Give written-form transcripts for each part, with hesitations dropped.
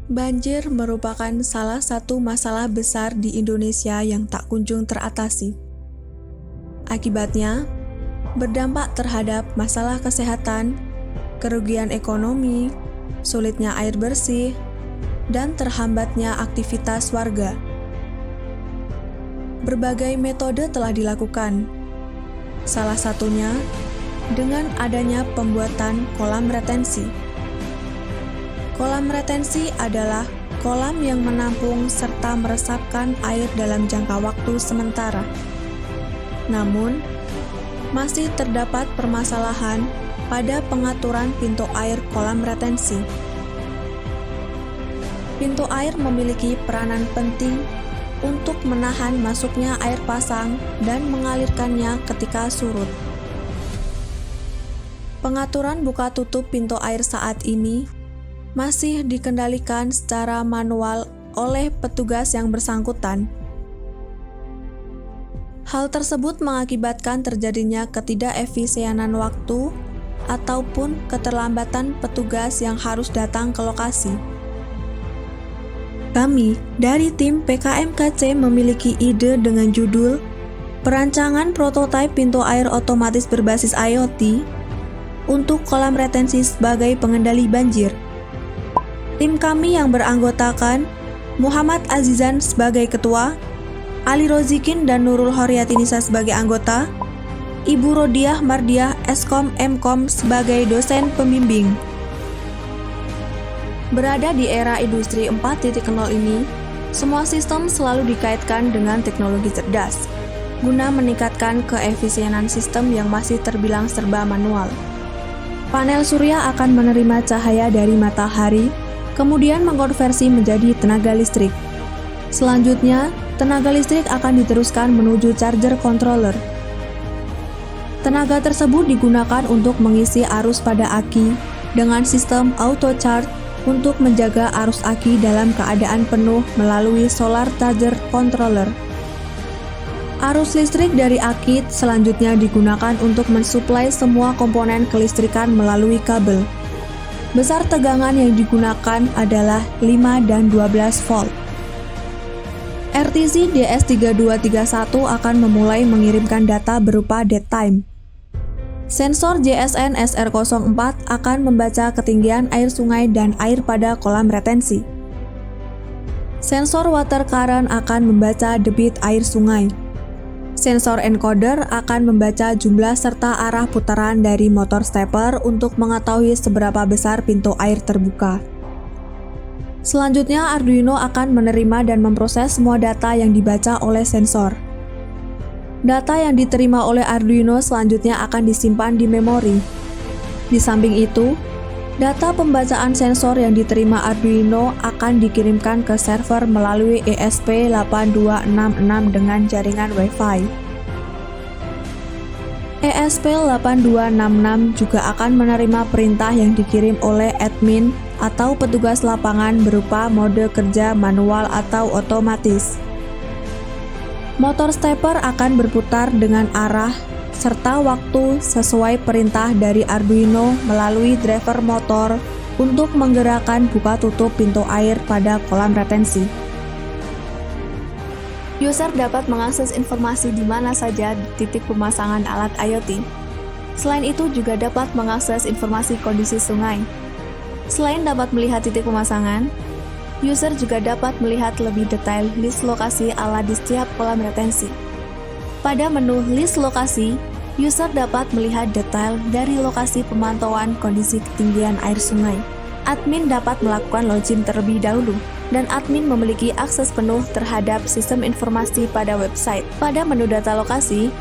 Banjir merupakan salah satu masalah besar di Indonesia yang tak kunjung teratasi. Akibatnya, berdampak terhadap masalah kesehatan, kerugian ekonomi, sulitnya air bersih, dan terhambatnya aktivitas warga. Berbagai metode telah dilakukan, salah satunya dengan adanya pembuatan kolam retensi. Kolam retensi adalah kolam yang menampung serta meresapkan air dalam jangka waktu sementara. Namun, masih terdapat permasalahan pada pengaturan pintu air kolam retensi. Pintu air memiliki peranan penting untuk menahan masuknya air pasang dan mengalirkannya ketika surut. Pengaturan buka tutup pintu air saat ini masih dikendalikan secara manual oleh petugas yang bersangkutan. Hal tersebut mengakibatkan terjadinya ketidakefisienan waktu ataupun keterlambatan petugas yang harus datang ke lokasi. Kami dari tim PKMKC memiliki ide dengan judul Perancangan Prototipe Pintu Air Otomatis Berbasis IoT untuk Kolam Retensi sebagai Pengendali Banjir. Tim kami yang beranggotakan Muhammad Azizan sebagai ketua, Ali Rozikin dan Nurul Horyatinisa sebagai anggota, Ibu Rodiah Mardiah Eskom Mkom sebagai dosen pembimbing. Berada di era industri 4.0 ini, semua sistem selalu dikaitkan dengan teknologi cerdas, guna meningkatkan keefisienan sistem yang masih terbilang serba manual. Panel surya akan menerima cahaya dari matahari, kemudian mengkonversi menjadi tenaga listrik. Selanjutnya, tenaga listrik akan diteruskan menuju charger controller. Tenaga tersebut digunakan untuk mengisi arus pada aki dengan sistem auto charge untuk menjaga arus aki dalam keadaan penuh melalui solar charger controller. Arus listrik dari aki selanjutnya digunakan untuk mensuplai semua komponen kelistrikan melalui kabel. Besar tegangan yang digunakan adalah 5 dan 12 volt. RTC DS3231 akan memulai mengirimkan data berupa dead time. Sensor JSN SR04 akan membaca ketinggian air sungai dan air pada kolam retensi. Sensor water current akan membaca debit air sungai. Sensor encoder akan membaca jumlah serta arah putaran dari motor stepper untuk mengetahui seberapa besar pintu air terbuka. Selanjutnya, Arduino akan menerima dan memproses semua data yang dibaca oleh sensor. Data yang diterima oleh Arduino selanjutnya akan disimpan di memori. Di samping itu, data pembacaan sensor yang diterima Arduino akan dikirimkan ke server melalui ESP8266 dengan jaringan Wi-Fi. ESP8266 juga akan menerima perintah yang dikirim oleh admin atau petugas lapangan berupa mode kerja manual atau otomatis. Motor stepper akan berputar dengan arah serta waktu sesuai perintah dari Arduino melalui driver motor untuk menggerakkan buka tutup pintu air pada kolam retensi. User dapat mengakses informasi di mana saja di titik pemasangan alat IoT. Selain itu juga dapat mengakses informasi kondisi sungai. Selain dapat melihat titik pemasangan, user juga dapat melihat lebih detail list lokasi alat di setiap kolam retensi. Pada menu list lokasi, user dapat melihat detail dari lokasi pemantauan kondisi ketinggian air sungai. Admin dapat melakukan login terlebih dahulu, dan admin memiliki akses penuh terhadap sistem informasi pada website. Pada menu data lokasi,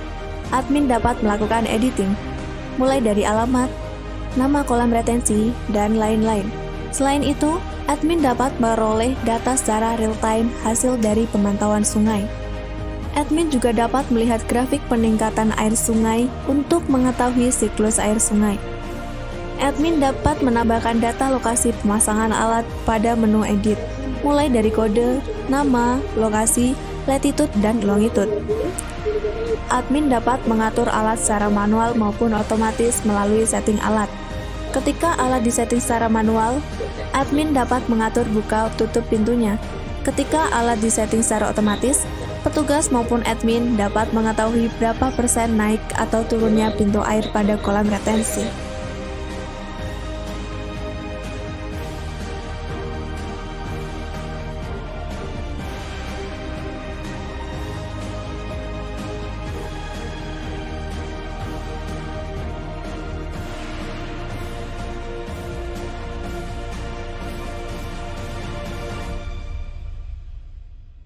admin dapat melakukan editing, mulai dari alamat, nama kolam retensi, dan lain-lain. Selain itu, admin dapat meroleh data secara real-time hasil dari pemantauan sungai. Admin juga dapat melihat grafik peningkatan air sungai untuk mengetahui siklus air sungai. Admin dapat menambahkan data lokasi pemasangan alat pada menu edit, mulai dari kode, nama, lokasi, latitude, dan longitude. Admin dapat mengatur alat secara manual maupun otomatis melalui setting alat. Ketika alat disetting secara manual, admin dapat mengatur buka tutup pintunya. Ketika alat disetting secara otomatis, petugas maupun admin dapat mengetahui berapa persen naik atau turunnya pintu air pada kolam retensi.